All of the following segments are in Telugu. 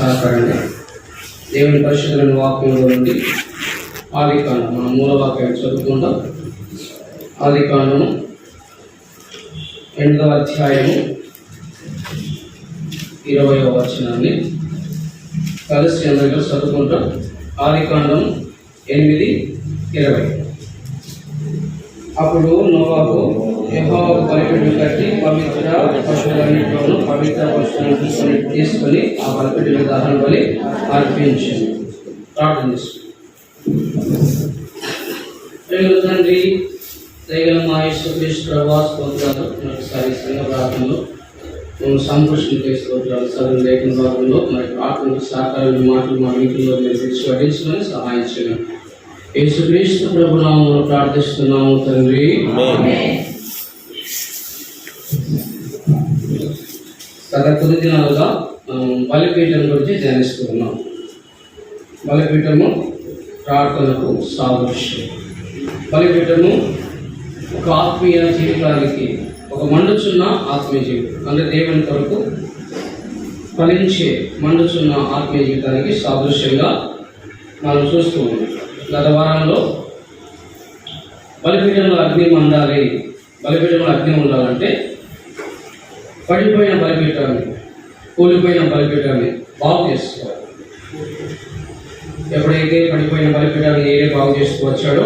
సహకారంగా దేవుని పరిశుద్ధమైన వాక్యంలో నుండి ఆదికాండం మనం మూల వాక్యం చదువుకుంటాం. ఆదికాండము 8వ అధ్యాయము 20వ వచనాన్ని కలిసి అందరిలో చదువుకుంటాం. ఆదికాండం 8:20. అప్పుడు నోవాహు యెహోవాకు బలిపీఠం కట్టి పవిత్ర పశువులన్నిటిలోనూ పవిత్ర పశువులను తీసుకొని ఆ బలిపీఠం మీద దహన బలి అర్పించింది. ప్రార్థన చేసుకుంటాం. తండ్రి దయగల మా యేసుక్రీస్తు ప్రభువా స్తోత్రాలు. మరొకసారి సంఘ ప్రార్థనలో మేము సంతోషంగా స్తోత్రాలు. సగం లేఖన భాగంలో మరి ప్రార్థనకు సహకారాలు మాటలు మా వీటిలో మీరు విశ్వసించమని సహాయం చేయండి. యేసుక్రీస్తు ప్రభు నామములో ప్రార్థిస్తున్నాము తండ్రి. గత కొద్ది దినాలుగా బలిపీఠం గురించి ధ్యానిస్తున్నాం. బలిపీఠము ప్రార్థనకు సాదృశ్యం. బలిపీఠము ఒక ఆత్మీయ జీవితానికి, ఒక మండుచున్న ఆత్మీయ జీవితం అంటే దేవుని కొరకు ఫలించే మండుచున్న ఆత్మీయ జీవితానికి సాదృశ్యంగా మనం చూస్తూ ఉన్నాం. గత వారంలో బలిపీఠంలో అగ్ని మండాలి, బలిపీఠంలో అగ్ని ఉండాలంటే పడిపోయిన బలిపీఠాన్ని, కూలిపోయిన బలిపీఠాన్ని బాగు చేసుకోవాలి. ఎప్పుడైతే పడిపోయిన బలిపీఠాన్ని బాగు చేస్తూ వచ్చాడో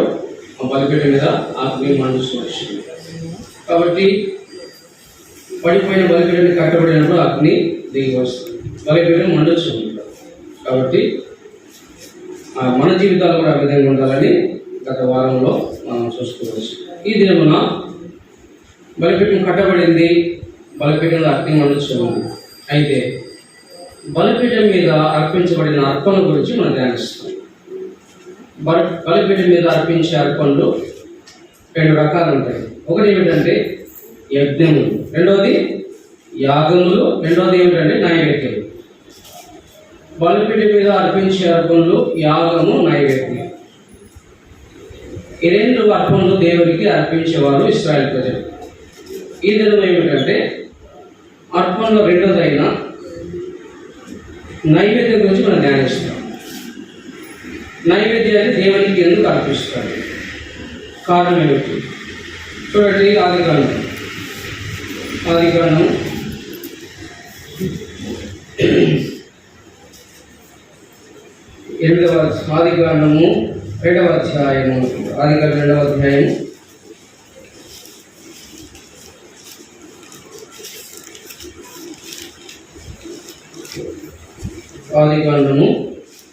ఆ బలిపీఠం మీద అగ్ని మండుస్తూ వచ్చింది. కాబట్టి పడిపోయిన బలిపీఠాన్ని కట్టబడినప్పుడు అగ్ని దిగి వస్తుంది, బలిపీఠం మండొచ్చు. కాబట్టి మన జీవితాలు కూడా ఆ విధంగా ఉండాలని గత వారంలో మనం చూసుకోవచ్చు. ఈ దినమున బలిపీఠం కట్టబడింది, బలిపీఠంలో అగ్ని మండొచ్చు. అయితే బలిపీఠం మీద అర్పించబడిన అర్పణ గురించి మనం ధ్యానిస్తాం. బలిపీఠం మీద అర్పించే అర్పణలు 2 రకాలు ఉంటాయి. ఒకటి ఏమిటంటే యజ్ఞములు, రెండవది యాగములు, రెండవది ఏమిటంటే నైవేద్యం. బలిపీఠం మీద అర్పించే అర్పణలు యాగము, నైవేద్యం. ఈ 2 అర్పణలు దేవునికి అర్పించేవారు ఇశ్రాయేలు ప్రజలు. ఈ దినం ఏమిటంటే అర్పణలో రెండోదైన నైవేద్యం గురించి మనం ధ్యానిస్తాం. నైవేద్యాన్ని దేవునికి ఎందుకు అర్పిస్తారు? కారణం ఏమిటి? చూడండి, ఆదికాండం 8వ ఆదికాండము 2వ అధ్యాయము, ఆదికాండం 2వ అధ్యాయం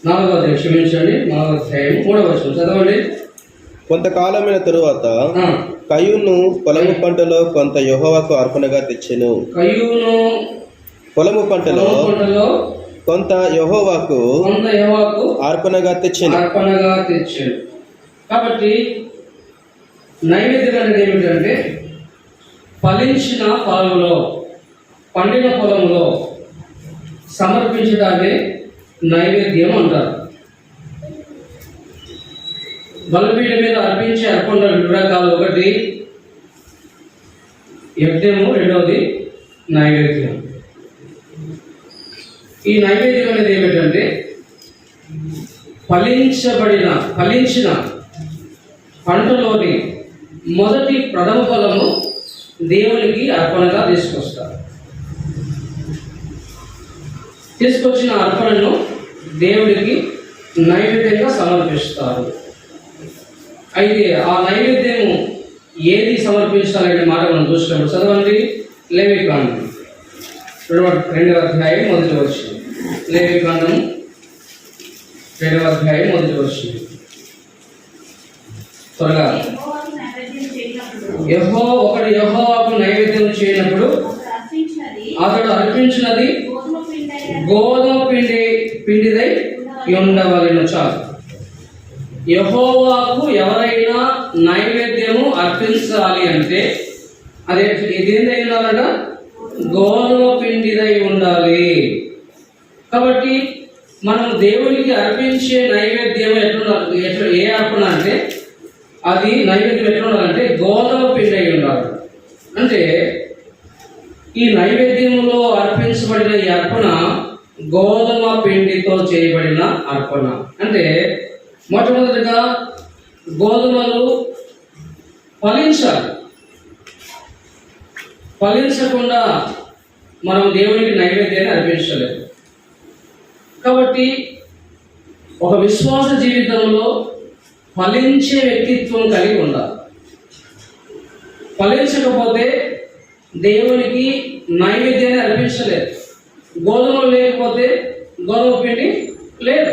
4వ అధ్యాయం, క్షమించండి, 4వ అధ్యాయం 3వ వచనం చదవండి. కొంతకాలమైన తరువాత కయ్యూను పొలము పంటలో కొంత యెహోవాకు అర్పణగా తెచ్చెను. కయ్యూను పొలము పంటలో కొంత యెహోవాకు అర్పణగా తెచ్చెను. కాబట్టి నైవేద్యం అనేది ఏమిటంటే ఫలించిన పొలంలో, పండిన పొలంలో సమర్పించడాన్ని నైవేద్యం అంటారు. బలిపీఠం మీద అర్పించే అర్పణలు 2 రకాలు. ఒకటి యజ్ఞము, రెండవది నైవేద్యం. ఈ నైవేద్యం అనేది ఏమిటంటే ఫలించిన పంటలోని మొదటి ప్రథమ ఫలము దేవునికి అర్పణగా తీసుకొచ్చిన అర్పణను దేవుడికి నైవేద్యంగా సమర్పిస్తారు. అయితే ఆ నైవేద్యము ఏది సమర్పించాలనే మాట మనం చూసినప్పుడు చదవండి. లేవికాండం 2వ అధ్యాయం 1వ వచనం. లేవికాండం 2వ అధ్యాయం 1వ వచనం. త్వరగా. యెహోవాకు నైవేద్యం చేయనప్పుడు అతడు అర్పించినది గోధుమ పిండిదై ఉండవలెను. చాలు. యెహోవాకు ఎవరైనా నైవేద్యము అర్పించాలి అంటే అది ఇదేందై ఉండాలట? గోధుమ పిండిదై ఉండాలి. కాబట్టి మనం దేవునికి అర్పించే నైవేద్యం ఏ అర్పణ అంటే అది నైవేద్యం ఎట్లా ఉండాలంటే గోధుమ పిండి అయి ఉండాలి. అంటే ఈ నైవేద్యంలో అర్పించబడిన ఈ అర్పణ గోధుమ పిండితో చేయబడిన అర్పణ. అంటే మొట్టమొదటిగా గోధుమలు ఫలించాలి. ఫలించకుండా మనం దేవునికి నైవేద్యాన్ని అర్పించలేదు. కాబట్టి ఒక విశ్వాస జీవితంలో ఫలించే వ్యక్తిత్వం కలిగి ఉండాలి. ఫలించకపోతే దేవునికి నైవేద్యాన్ని అర్పించలేదు. గోధుమలు లేకపోతే గోధుమ పిండి లేదు.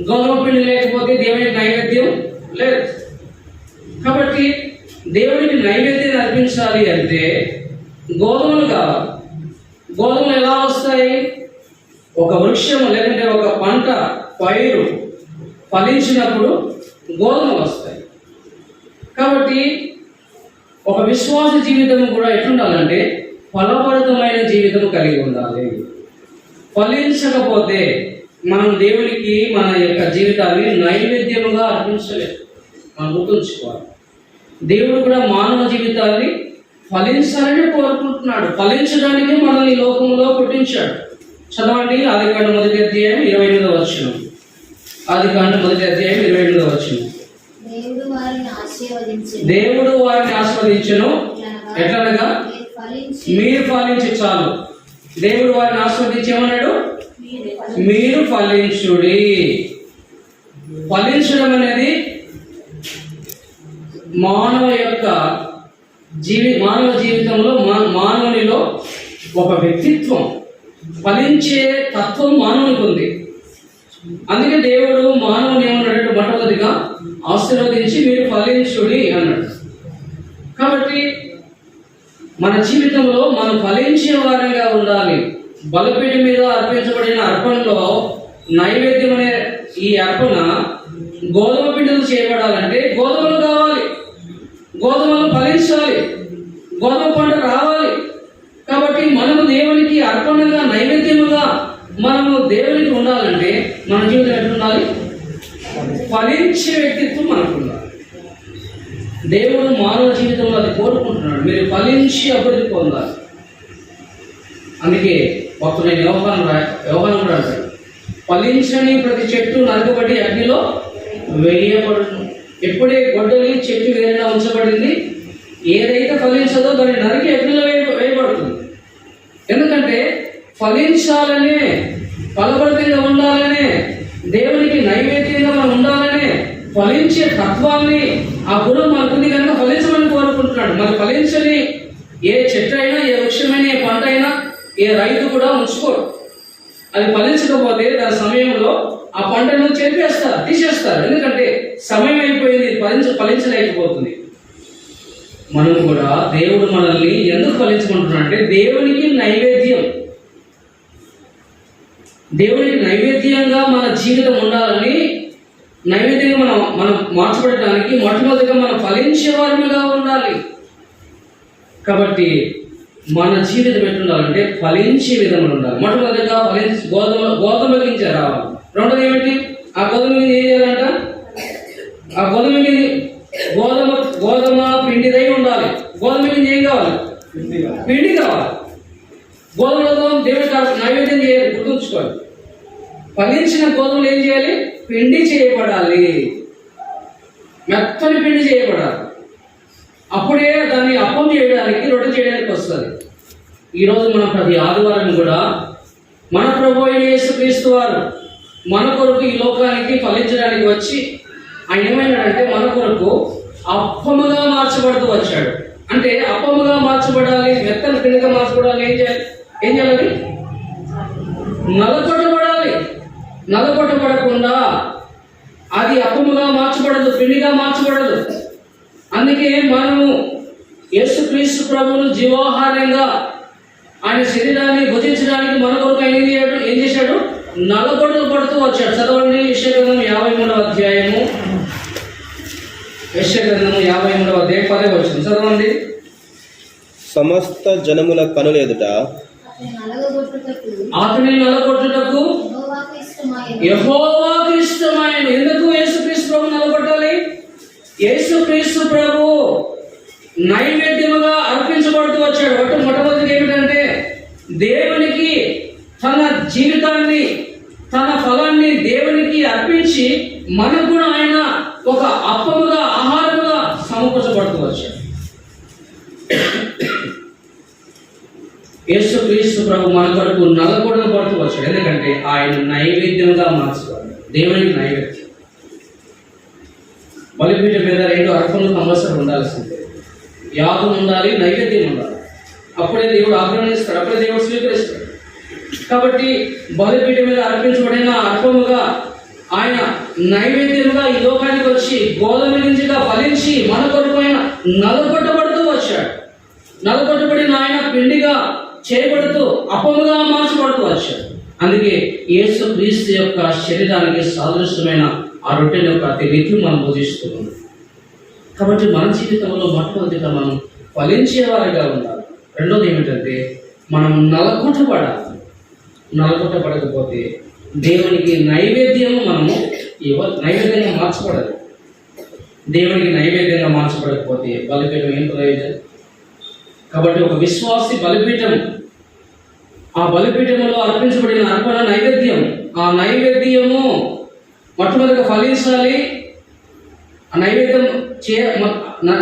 గోధుమ పిండి లేకపోతే దేవునికి నైవేద్యం లేదు. కాబట్టి దేవునికి నైవేద్యాన్ని అర్పించాలి అంటే గోధుమలు కావాలి. గోధుమలు ఎలా వస్తాయి? ఒక వృక్షం లేకుంటే ఒక పంట పైరు ఫలించినప్పుడు గోధుమలు వస్తాయి. కాబట్టి ఒక విశ్వాస జీవితం కూడా ఎట్లుండాలంటే ఫలభరితమైన జీవితం కలిగి ఉండాలి. ఫలించకపోతే మనం దేవునికి మన యొక్క జీవితాన్ని నైవేద్యముగా అర్పించలేదు. మనం గుర్తుంచుకోవాలి. దేవుడు కూడా మానవ జీవితాన్ని ఫలించాలని కోరుకుంటున్నాడు. ఫలించడానికి మనల్ని ఈ లోకంలో పుట్టించాడు. చదవండి ఆదికాండం 1వ అధ్యాయం 28వ వచనం. ఆదికాండం 1వ అధ్యాయం 28వ వచనం. దేవుడు వారిని ఆశీర్వదించెను ఎట్లనగా మీరు ఫలించి చాలు. దేవుడు వారిని ఆశీర్వదించి ఏమన్నాడు? మీరు ఫలించుడి. ఫలించడం అనేది మానవ జీవితంలో మానవునిలో ఒక వ్యక్తిత్వం, ఫలించే తత్వం మానవునికి ఉంది. అందుకే దేవుడు మానవుని ఏమన్నాడు? మొట్టమొదటిగా ఆశీర్వదించి మీరు ఫలించుడి అన్నాడు. కాబట్టి మన జీవితంలో మనం ఫలించే వారంగా ఉండాలి. బలిపీఠం మీద అర్పించబడిన అర్పణలో నైవేద్యం అనే ఈ అర్పణ గోధుమ పిండితో చేయబడాలంటే గోధుమలు కావాలి. గోధుమలు ఫలించాలి. గోధుమ పంట రావాలి. కాబట్టి మనము దేవునికి అర్పణగా నైవేద్యముగా మనము దేవునికి ఉండాలంటే మన జీవితం ఎట్లుండాలి? ఫలించే వ్యక్తిత్వం మనకు ఉండాలి. దేవుడు మానవ జీవితంలో అది కోరుకుంటున్నాడు. మీరు ఫలించి అభివృద్ధి పొందాలి. అందుకే భక్తుడైన యోహాను కూడా అంటాడు, ఫలించని ప్రతి చెట్టు నరకబడి అగ్నిలో వేయబడును. ఎప్పుడే గొడ్డలి చెట్టు వేరేలా ఉంచబడింది, ఏదైతే ఫలించదో దాన్ని నరికి అగ్నిలో వేయబడుతుంది. ఎందుకంటే ఫలించాలనే, ఫలభరితంగా ఉండాలనే, దేవునికి నైవేద్యంగా మనం ఉండాలనే ఫలించే తత్వాన్ని ఆ గుణం మనకుంది కనుక ఫలించమని కోరుకుంటున్నాడు. మరి ఫలించని ఏ చెట్టు అయినా, ఏ వృక్షమైనా, ఏ పంట అయినా, ఏ రైతు కూడా ఉంచుకోడు. అది ఫలించకపోతే దాని సమయంలో ఆ పంటను చెరిపేస్తారు, తీసేస్తారు. ఎందుకంటే సమయం అయిపోయింది, ఫలించలేకపోతుంది. మనం కూడా దేవుడు మనల్ని ఎందుకు ఫలించుకుంటున్నాడు అంటే దేవునికి నైవేద్యం, దేవునికి నైవేద్యంగా మన జీవితం ఉండాలని, నైవేద్యంగా మనం మార్చబడటానికి మొట్టమొదటిగా మనం ఫలించే వారిగా ఉండాలి. కాబట్టి మన జీవితం ఎట్లుండాలంటే ఫలించే విధంగా ఉండాలి. మొట్టమొదటిగా గోధుమ గింజ రావాలి. రెండోది ఏమిటి? ఆ గోధుమ గింజ ఏం చేయాలంట? ఆ గోధుమ పిండిదై ఉండాలి. గోధుమ గింజ ఏం కావాలి? పిండి కావాలి. గోధుమలతో దేవుడికి నైవేద్యం చేయాలి. గుర్తుంచుకోవాలి. ఫలించిన గోధుమలు ఏం చేయాలి? పిండి చేయబడాలి. మెత్తని పిండి చేయబడాలి. అప్పుడే దాన్ని అప్పం చేయడానికి, రొట్టె చేయడానికి వస్తుంది. ఈరోజు మనం ప్రతి ఆదివారం కూడా మన ప్రభు అయిన యేసుక్రీస్తు వారు మన కొరకు ఈ లోకానికి ఫలించడానికి వచ్చి ఆయన ఏమైనాడంటే మన కొరకు అప్పముగా మార్చబడుతూ వచ్చాడు. అంటే అప్పముగా మార్చబడాలి, మెత్తని పిండిగా మార్చబడాలి. ఏం చేయాలి? నలకొట్టబడాలి. నలకొట్టబడకుండా అది అప్పముగా మార్చబడదు, పిండిగా మార్చబడదు. అందుకే మనము యేసుక్రీస్తు ప్రభువును జీవాహారంగా ఆయన శరీరాన్ని భుజించడానికి మన కొరకు ఆయన ఏం చేశాడు? నలగొట్టబడుతూ వచ్చాడు. చదవండి యెషయా గ్రంథం 53వ అధ్యాయము. యెషయా గ్రంథం 53వ అధ్యాయం 10వ వచనం చదవండి. సమస్త జనముల కనుల ఎదుట అతని నలగొట్టుటకు యెహోవాకు ఇష్టమైన. ఎందుకు యేసుక్రీస్తు ప్రభు నలగొట్టాలి? యేసుక్రీస్తు ప్రభు నైవేద్యముగా అర్పించబడుతూ వచ్చాడు. మొట్టమొదటిది ఏమిటంటే దేవునికి తన జీవితాన్ని మనకు కూడా ఆయన ఒక అప్పముగా ఆహారముగా సమకూర్చబడుతూ వచ్చాడు. యేసుక్రీస్తు ప్రభు మన కొరకు నలగొడను పడుతూ వచ్చాడు. ఎందుకంటే ఆయన నైవేద్యంగా మార్చబడ్డాడు. దేవునికి నైవేద్యం. బలిపీఠం మీద 2 అర్పణలు కంపల్సరీ ఉండాల్సిందే. యాగం ఉండాలి, నైవేద్యం ఉండాలి. అప్పుడే దేవుడు ఆగ్రహిస్తాడు, అప్పుడే దేవుడు స్వీకరిస్తాడు. కాబట్టి బలిపీఠం మీద అర్పించబడిన అర్పముగా ఆయన నైవేద్యముగా ఈ లోకానికి వచ్చి గోధుమ గింజగా ఫలించి మన కొరకు ఆయన నలగొట్టబడుతూ వచ్చాడు. నలగొట్టబడిన ఆయన పిండిగా చేయబడుతూ అప్పముగా మార్చబడుతూ వచ్చాడు. అందుకే యేసు క్రీస్తు యొక్క శరీరానికి సాదృశ్యమైన ఆ రొట్టెల యొక్క ప్రతినిత్యం మనం బోధిస్తున్నాం. కాబట్టి మన జీవితంలో మొట్టమొదటిగా మనం ఫలించేవారిగా ఉండాలి. రెండోది ఏమిటంటే మనం నలగొట్టబడాలి. నలగొట్టబడకపోతే దేవునికి నైవేద్యము మనము నైవేద్యంగా మార్చబడదు. దేవునికి నైవేద్యంగా మార్చబడకపోతే బలిపీఠం ఏం ప్రయోజనం? కాబట్టి ఒక విశ్వాసి బలిపీఠం, ఆ బలిపీఠంలో అర్పించబడిన అర్పణ నైవేద్యం, ఆ నైవేద్యము మొట్టమొదటిగా ఫలించాలి. ఆ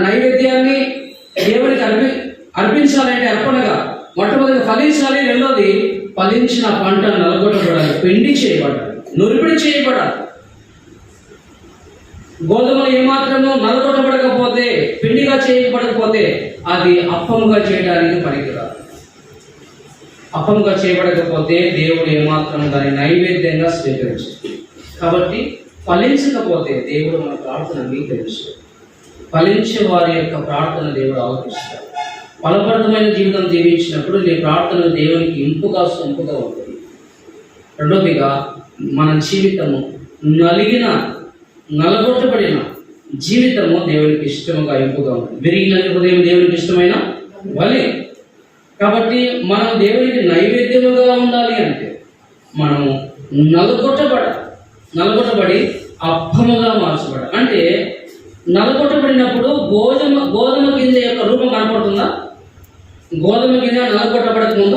నైవేద్యాన్ని దేవునికి అర్పించాలంటే అర్పణగా మొట్టమొదటిగా ఫలించాలి. రెండోది ఫలించిన పంట నలగొట్టబడాలి, పిండి చేయబడాలి, నురిపిడి చేయబడాలి. గోధుమలు ఏమాత్రము నలగొట్టబడకపోతే, పిండిగా చేయబడకపోతే అది అప్పముగా చేయడానికి పనికిరాదు. అప్పముగా చేయబడకపోతే దేవుడు ఏమాత్రం దాన్ని నైవేద్యంగా స్వీకరించాడు. కాబట్టి ఫలించకపోతే దేవుడు మన ప్రార్థన అంగీకరించాడు. ఫలించే వారి యొక్క ప్రార్థన దేవుడు ఆలోచిస్తాడు. ఫలప్రదమైన జీవితం జీవించినప్పుడు నీ ప్రార్థన దేవునికి ఇంపుగా సొంపుగా ఉంటుంది. రెండోదిగా మన జీవితము నలగొట్టబడిన జీవితము దేవునికి ఇష్టముగా ఇంపుగా ఉంటుంది. విరిగిన హృదయం దేవునికి ఇష్టమైన బలి. కాబట్టి మనం దేవునికి నైవేద్యముగా ఉండాలి అంటే మనము నలగొట్టబడి అప్పముగా మార్చబడాలి. అంటే నలగొట్టబడినప్పుడు గోధుమ గింజ యొక్క రూపం కనపడుతుందా? గోధుమ గింజ నలగొట్టబడక ముందు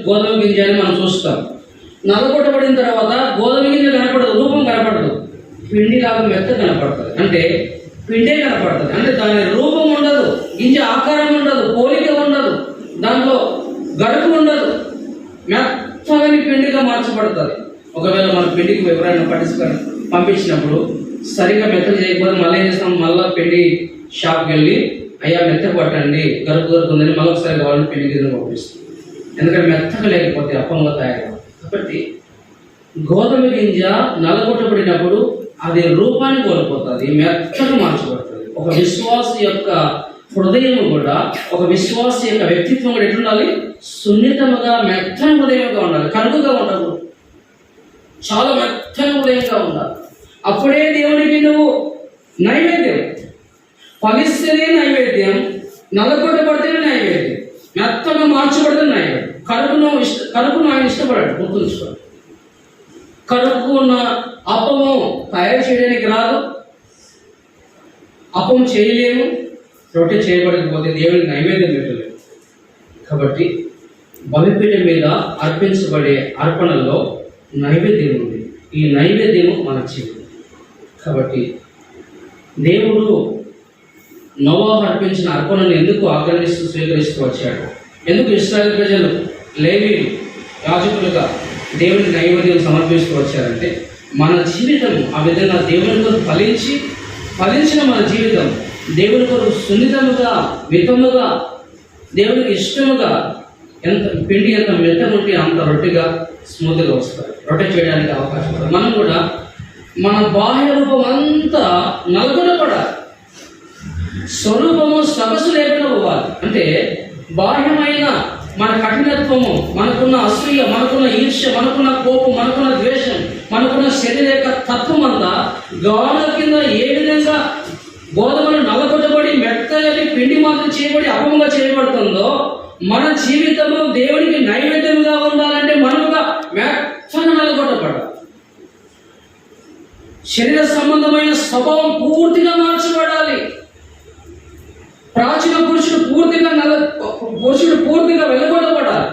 గోధుమ గింజ అని మనం చూస్తాం. నలగొట్టబడిన తర్వాత గోధుమ గింజ కనపడదు, రూపం కనపడదు, పిండిలాగా మెత్త కనపడుతుంది. అంటే పిండే కనపడుతుంది. అంటే దాని రూపం ఉండదు, గింజ ఆకారం ఉండదు, పోలిక ఉండదు, దాంట్లో గడుపు ఉండదు, మెత్తని పిండిగా మార్చబడుతుంది. ఒకవేళ మన పిండికి ఎవరైనా పంపించినప్పుడు సరిగా మెత్తగా చేయకపోతే మళ్ళీ ఏం చేస్తాం? మళ్ళీ పిండి షాప్కి వెళ్ళి అయ్యా మెత్తగా పట్టండి, గరుపు ఉందని మళ్ళీ ఒకసారి కావాలని పిండి గిన్నె పంపిస్తాం. ఎందుకంటే మెత్తగా లేకపోతే అప్పంగా తయారవు. కాబట్టి గోధుమ గింజ నలగొట్టబడినప్పుడు అది రూపాన్ని కోల్పోతుంది, మెత్తగా మార్చబడుతుంది. ఒక విశ్వాసి యొక్క హృదయం కూడా, ఒక విశ్వాసి యొక్క వ్యక్తిత్వం కూడా ఎట్లుండాలి? సున్నితముగా మెత్తని హృదయంగా ఉండాలి, కరుకుగా ఉండదు, చాలా మెత్తని హృదయంగా ఉండాలి. అప్పుడే దేవునికి నువ్వు నైవేద్యం. ఫలిస్తేనే నైవేద్యం, నలగొట్టబడితేనే నైవేద్యం, మెత్తగా మార్చబడితే నైవేద్యం. కరుకును ఆయన ఇష్టపడాడు, గుర్తుంచుకోండి. కరుకున్న అప్పము తయారు చేయడానికి రాదు, అప్పం చేయలేము, రొట్టె చేయబడకపోతే దేవునికి నైవేద్యం పెట్టలేము. కాబట్టి బలిపీఠం మీద అర్పించబడే అర్పణల్లో నైవేద్యం ఉంది. ఈ నైవేద్యము మన జీవితం. కాబట్టి దేవుడు నోవాహు అర్పించిన అర్పణను ఎందుకు ఆగ్రహిస్తూ స్వీకరిస్తూ వచ్చాడు? ఎందుకు ఇశ్రాయేలు ప్రజలు లేవీయులు యాజకులుగా దేవునికి నైవేద్యం సమర్పిస్తూ వచ్చారంటే మన జీవితం ఆ విధంగా దేవుని కొరకు ఫలించిన మన జీవితం దేవుని కొరకు సున్నితముగా, మితముగా, దేవునికి ఇష్టముగా, ఎంత పిండి ఎంత మెత్తగా ఉంటే అంత రొట్టెగా స్మూత్గా వస్తుంది. రొట్టె చేయడానికి అవకాశం ఉంటుంది. మనం కూడా మన బాహ్య రూపం అంతా నలగొట్టబడాలి, స్వరూపము సొగసు లేకుండా పోవాలి. అంటే బాహ్యమైన మన కఠినత్వము, మనకున్న అసూయ, మనకున్న ఈర్ష్య, మనకున్న కోపం, మనకున్న ద్వేషం, మనకున్న శరీర యొక్క తత్వం అంతా గానుల కింద ఏ విధంగా గోధుమలు నలగొట్టబడి మెత్తని పిండి మాత్రం చేయబడి అపంగా చేయబడుతుందో మన జీవితము దేవునికి నైవేద్యంగా ఉండాలంటే మనముగా మెత్తగా నలగొట్టబడాలి. శరీర సంబంధమైన స్వభావం పూర్తిగా మార్చబడాలి. ప్రాచీన పురుషుడు పూర్తిగా వెళ్ళగొట్టబడాలి.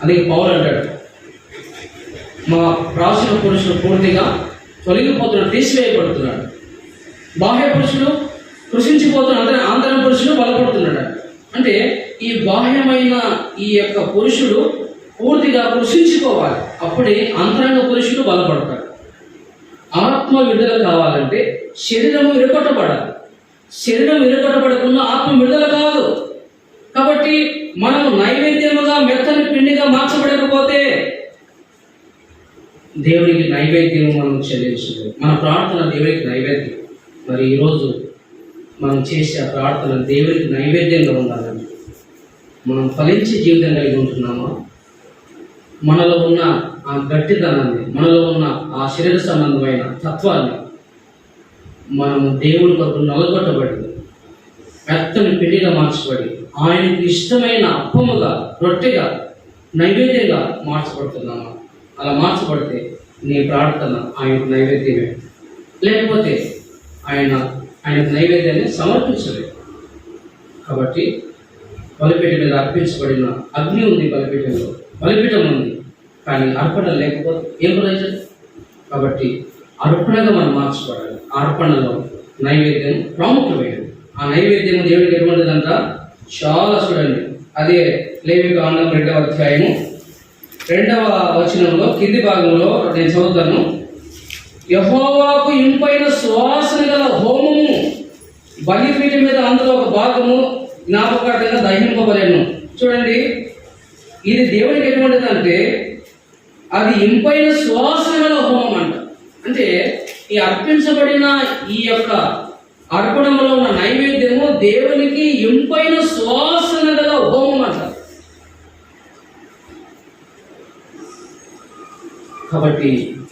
అది పౌలు అంటాడు, మా ప్రాచీన పురుషుడు పూర్తిగా తొలగిపోతున్నాడు, తీసివేయబడుతున్నాడు. బాహ్య పురుషుడు కృషించిపోతున్నాడు, ఆంతరం పురుషుడు బలపడుతున్నాడు. అంటే ఈ బాహ్యమైన ఈ యొక్క పురుషుడు పూర్తిగా కృషించిపోవాలి, అప్పుడే అంతరంగ పురుషుడు బలపడతాడు. ఆత్మ విడుదల కావాలంటే శరీరము విరగొట్టబడాలి. శరీరం విరగొట్టబడకుండా ఆత్మ విడుదల కాదు. కాబట్టి మనము నైవేద్యముగా మెత్తని పిండిగా మార్చబడకపోతే దేవునికి నైవేద్యం మనం చెల్లించలేదు. మన ప్రార్థన దేవునికి నైవేద్యం. మరి ఈరోజు మనం చేసే ఆ ప్రార్థన దేవునికి నైవేద్యంగా ఉండాలండి. మనం ఫలించే జీవితం కలిగి ఉంటున్నామా? మనలో ఉన్న ఆ గట్టిదనాన్ని, మనలో ఉన్న ఆ శరీర సంబంధమైన తత్వాన్ని మనము దేవుని కొరకు నలగొట్టబడి మెత్తని పిండిగా మార్చబడి ఆయనకు ఇష్టమైన అప్పముగా, రొట్టెగా, నైవేద్యంగా మార్చబడుతున్నామా? అలా మార్చబడితే నీ ప్రార్థన ఆయనకు నైవేద్యమే. లేకపోతే ఆయనకు నైవేద్యాన్ని సమర్పించలేదు. కాబట్టి బలిపీఠం మీద అర్పించబడిన అగ్ని ఉంది, బలిపీఠం ఉంది, కానీ అర్పణ లేకపోతే ఏం ప్రయోజనం? కాబట్టి అర్పణగా మనం మార్చబడాలి. ఆ అర్పణలో నైవేద్యం ప్రాముఖ్యమైనది. ఆ నైవేద్యం దేవుడికి ఎటువంటిదంట? చాలా చూడండి, అదే లేవికాండం 2వ అధ్యాయము 2వ వచనంలో కింది భాగంలో నేను చదువుతాను. యెహోవాకు ఇంపైన సువాసన గల హోమము బలిపీఠం మీద అందులో ఒక భాగము జ్ఞాపకార్థంగా దహింపబడెను. చూడండి, ఇది దేవుడికి ఎటువంటిది అంటే అది ఇంపైన సువాసన గల హోమం అంట. అంటే ఈ అర్పించబడిన ఈ యొక్క అర్పణంలో ఉన్న నైవేద్యము దేవునికి ఇంపైన సువాసన గల హోమం అంట. కాబట్టి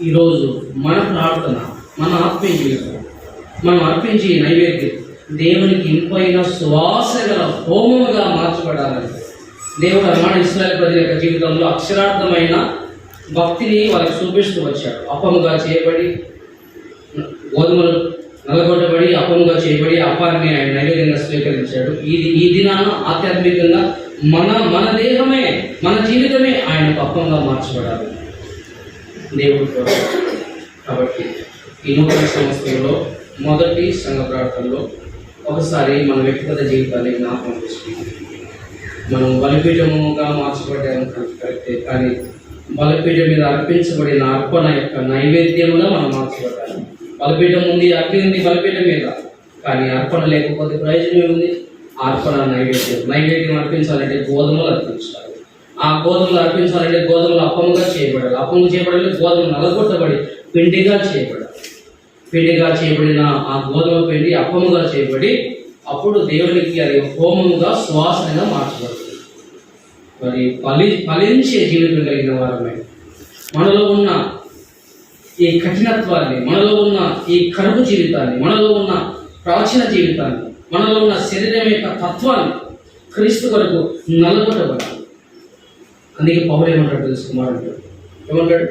ఈరోజు మన ప్రార్థన, మన ఆత్మీయ జీవితం, మనం అర్పించే నైవేద్యం దేవునికి ఇంపైన సువాసన గల హోమముగా మార్చబడాలని దేవుడు మన ఇశ్రాయేలు ప్రజల యొక్క జీవితంలో అక్షరార్థమైన భక్తిని వాళ్ళకి చూపిస్తూ వచ్చాడు. అప్పముగా చేయబడి, గోధుమలు నలగొట్టబడి అప్పముగా చేయబడి అప్పాన్ని ఆయన నైవేద్యంగా స్వీకరించాడు. ఈ దినాన ఆధ్యాత్మికంగా మన దేహమే, మన జీవితమే ఆయనకు అప్పంగా మార్చబడాలి దేవుడు. కాబట్టి ఈ నూతన సంవత్సరంలో మొదటి సంఘ ప్రార్థనలో ఒకసారి మన వ్యక్తిగత జీవితాన్ని జ్ఞాపకం చేసుకుంటాం. మనం బలిపీఠముగా మార్చబడ్డాము కరెక్టే, కానీ బలిపీఠం మీద అర్పించబడిన అర్పణ యొక్క నైవేద్యముగా మనం మార్చబడ్డాము. బలిపీఠం ఉంది, అగ్ని ఉంది బలిపీఠం మీద, కానీ అర్పణ లేకపోతే ప్రయోజనం ఏముంది? అర్పణ నైవేద్యం అర్పించాలంటే గోధుమలు అర్పించాలి. ఆ గోధుమలు అర్పించాలంటే గోధుమలు అప్పముగా చేయబడాలి. అప్పము చేయబడాలి, గోధుమలు నలగొట్టబడి పిండిగా చేయబడాలి. పిండిగా చేయబడిన ఆ గోధుమ పిండి అప్పముగా చేయబడి అప్పుడు దేవునికి అది హోమముగా సువాసనగా మార్చబడుతుంది. మరి ఫలించే జీవితం కలిగిన వారమే. మనలో ఉన్న ఈ కఠినత్వాన్ని, మనలో ఉన్న ఈ కరువు జీవితాన్ని, మనలో ఉన్న ప్రాచీన జీవితాన్ని, మనలో ఉన్న శరీరం యొక్క తత్వాన్ని క్రీస్తు కొరకు నలగొట్టబడాలి. అందుకే పౌలు ఏమంటాడు తెలుసుకున్నాడు? ఏమంటాడు?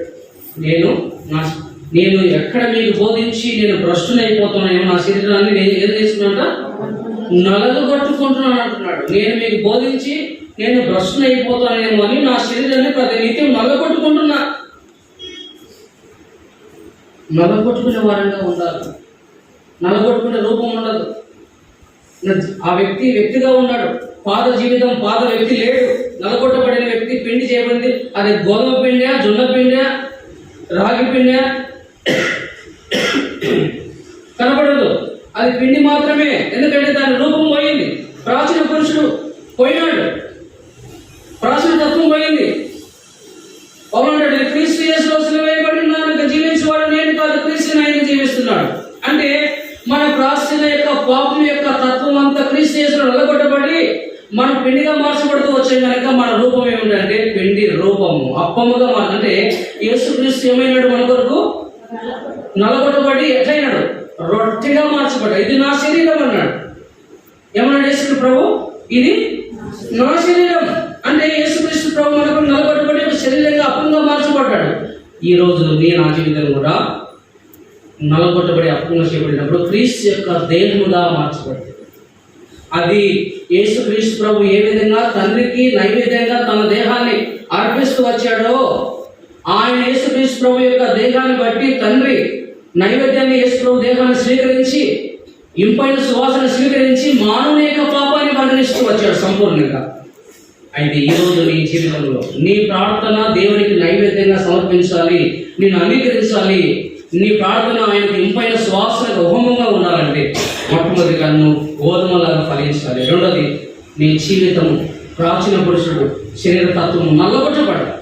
నేను ఎక్కడ మీకు బోధించి నేను భ్రష్టునైపోతున్నాను, నా శరీరాన్ని నేను ఏం చేస్తున్నాడ నలగొట్టుకుంటున్నాను అంటున్నాడు. నేను మీకు బోధించి నేను భ్రష్టునైపోతానేమో అని నా శరీరాన్ని ప్రతినిత్యం నలగొట్టుకుంటున్నా. నలగొట్టుకునే వారంగా ఉండాలి. నలగొట్టుకునే రూపం ఉండదు. ఆ వ్యక్తిగా ఉన్నాడు. పాత జీవితం, పాత వ్యక్తి లేడు. నలగొట్టబడిన వ్యక్తి, పిండి చేయబడింది. అది గోధుమ పిండా, జొన్న పిండా, రాగి పిండా కనపడదు. అది పిండి మాత్రమే. ఎందుకంటే దాని రూపం పోయింది. ప్రాచీన పురుషుడు పోయినాడు, ప్రాచీన తత్వం పోయింది. అవునంటాడు, క్రీస్తు యేసులో సిలువ వేయబడిన జీవించేవాడు నేను కాదు, క్రీస్తు ఆయన జీవిస్తున్నాడు. అంటే మన ప్రాచీన యొక్క పాపం యొక్క తత్వం అంతా క్రీస్తు యేసులో నలగొట్టబడి మన పిండిగా మార్చబడుతూ వచ్చాయి కనుక మన రూపం ఏమిటంటే పిండి రూపము, అప్పముగా అంటే యేసు క్రీస్తు ఏమైనాడు? మన కొరకు నలగొట్టబడి ఎట్లయినాడు? రొట్టెగా మార్చబడ్డాడు. ఇది నా శరీరం అన్నాడు. ఏమన్నాడు యేసు ప్రభు? ఇది నా శరీరం. అంటే యేసుక్రీస్తు ప్రభు మనకు నలగొట్టబడి శరీరంగా అప్పంగా మార్చబడ్డాడు. ఈ రోజు నా జీవితం కూడా నలగొట్టబడి అప్పంగా చేయబడినప్పుడు క్రీస్తు యొక్క దేహముగా మార్చబడింది. అది యేసుక్రీస్తు ప్రభు ఏ విధంగా తండ్రికి నైవేద్యంగా తన దేహాన్ని అర్పిస్తూ వచ్చాడో, ఆయన యేసుక్రీస్తు ప్రభు యొక్క దేహాన్ని బట్టి తండ్రి నైవేద్యాన్ని యేసుప్రభు దేహాన్ని స్వీకరించి ఇంపైన సువాసన స్వీకరించి మానవుని యొక్క పాపాన్ని పరిగణిస్తూ వచ్చాడు సంపూర్ణంగా. అయితే ఈరోజు నీ జీవితంలో నీ ప్రార్థన దేవునికి నైవేద్యంగా సమర్పించాలి, నేను అంగీకరించాలి, నీ ప్రార్థన ఆయనకు ఇంపైన సువాసనకు హోమంగా ఉండాలంటే మొట్టమొదటిగా నువ్వు గోధుమలాగా ఫలించాలి. రెండోది నీ జీవితము ప్రాచీన పురుషుడు శరీర తత్వము నల్లగొట్టబడాలి,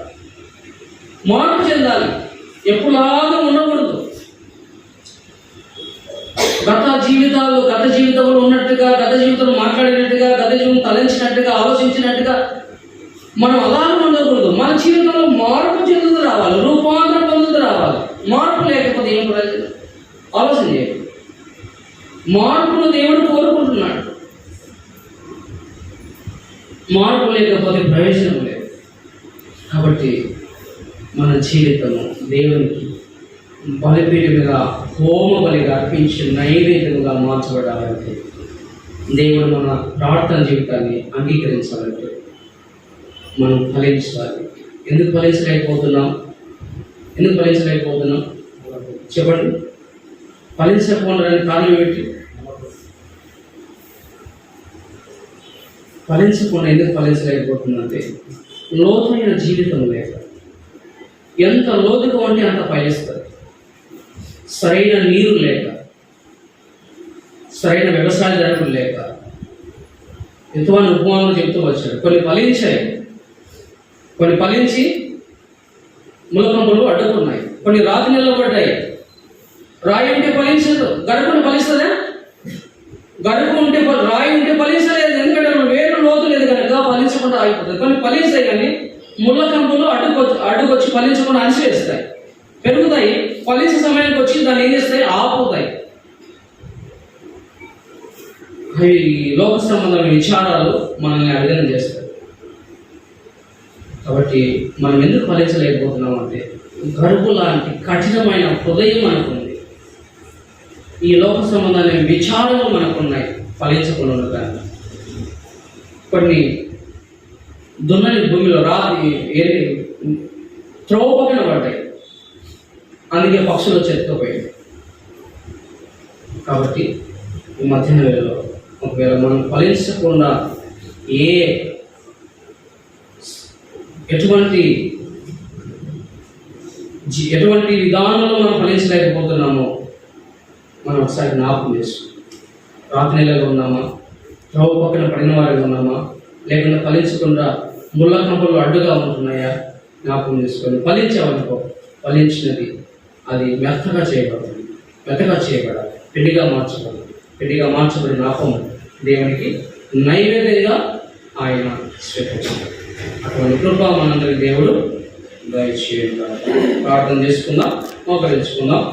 మార్పు చెందాలి, ఎప్పుడులాగా ఉండకూడదు. గత జీవితంలో ఉన్నట్టుగా, గత జీవితంలో మాట్లాడినట్టుగా, గత జీవితం తలంచినట్టుగా, ఆలోచించినట్టుగా మనం అలాగే ఉండకూడదు. మన జీవితంలో మార్పు చెందుతూ రావాలి, రూపాంతరం పొందుతూ రావాలి. మార్పు లేకపోతే ఏం ప్రయోజనం? ఆలోచన చేయాలి. మార్పును దేవుడు కోరుకుంటున్నాడు, మార్పు లేకపోతే ప్రయోజనం లేదు. కాబట్టి మన జీవితము దేవునికి బలిపీఠముగా, హోమ బలిగా అర్పించి నైవేద్యముగా మార్చబడాలంటే, దేవుడు మన ప్రార్థన జీవితాన్ని అంగీకరించాలంటే మనం ఫలించాలి. ఎందుకు ఫలించలేకపోతున్నాం? చెప్పండి. ఫలించకపోవడానికి కారణం ఏంటి? ఎందుకు ఫలించలేకపోతుందంటే లోతైన జీవితం లేక. ఎంత లోతుగా ఉంటే అంత ఫలిస్తుంది. సరైన నీరు లేక, సరైన వ్యవసాయ ధరలు లేక, ఎంతోమంది ఉపమానాలు చెప్తూ వచ్చాడు. కొన్ని ఫలించాయి, కొన్ని ఫలించి ములకంపులు అడ్డుకున్నాయి, కొన్ని రాతి నిలబడ్డాయి. రాయి ఉంటే ఫలించదు, గడుపును ఫలిస్తుందా? గడుపు ఉంటే రాయి ఉంటే ఫలించలేదు, ఎందుకంటే వేరు లోతు లేదు కనుక ఫలించకుండా ఆగిపోతుంది. కొన్ని ఫలిస్తాయి కానీ ముళ్ళకంపులు అడ్డుకొచ్చి ఫలించకుండా అణిసివేస్తాయి, పెరుగుతాయి. ఫలించే సమయానికి వచ్చి దాన్ని ఏం చేస్తాయి? ఆపుతాయి. అవి లోక సంబంధమైన విచారాలు మనల్ని అర్థం చేస్తాయి. కాబట్టి మనం ఎందుకు ఫలించలేకపోతున్నాం అంటే గడుపు లాంటి కఠినమైన హృదయం మనకుంది, ఈ లోక సంబంధమైన విచారాలు మనకున్నాయి, ఫలించకుండా ఉండడానికి. కొన్ని దున్నని భూమిలో త్రోవ పక్కన పడ్డాయి, అందుకే పక్షులు వచ్చి ఎత్తుకుపోయాయి. కాబట్టి ఈ మధ్యాహ్న వేళలో ఒకవేళ మనం ఫలించకుండా ఎటువంటి విధానంలో మనం ఫలించలేకపోతున్నామో మనం ఒకసారి జ్ఞాపకం చేసుకో. రాత్రి నెలలో ఉన్నామా? త్రోవ పక్కన పడిన వారిగా ఉన్నామా? లేకుండా ఫలించకుండా ముళ్ళ కంపలు అడ్డుగా ఉంటున్నాయా? జ్ఞాపకం చేసుకొని ఫలించామనుకో, ఫలించినది అది మెత్తగా చేయబడాలి, పిండిగా మార్చబడిన అప్పం దేవునికి నైవేద్యంగా ఆయన స్వీకరించాలి. అటువంటి కృప మనందరి దేవుడు దయచేయండి. ప్రార్థన చేసుకుందాం, మోకరించుకుందాం.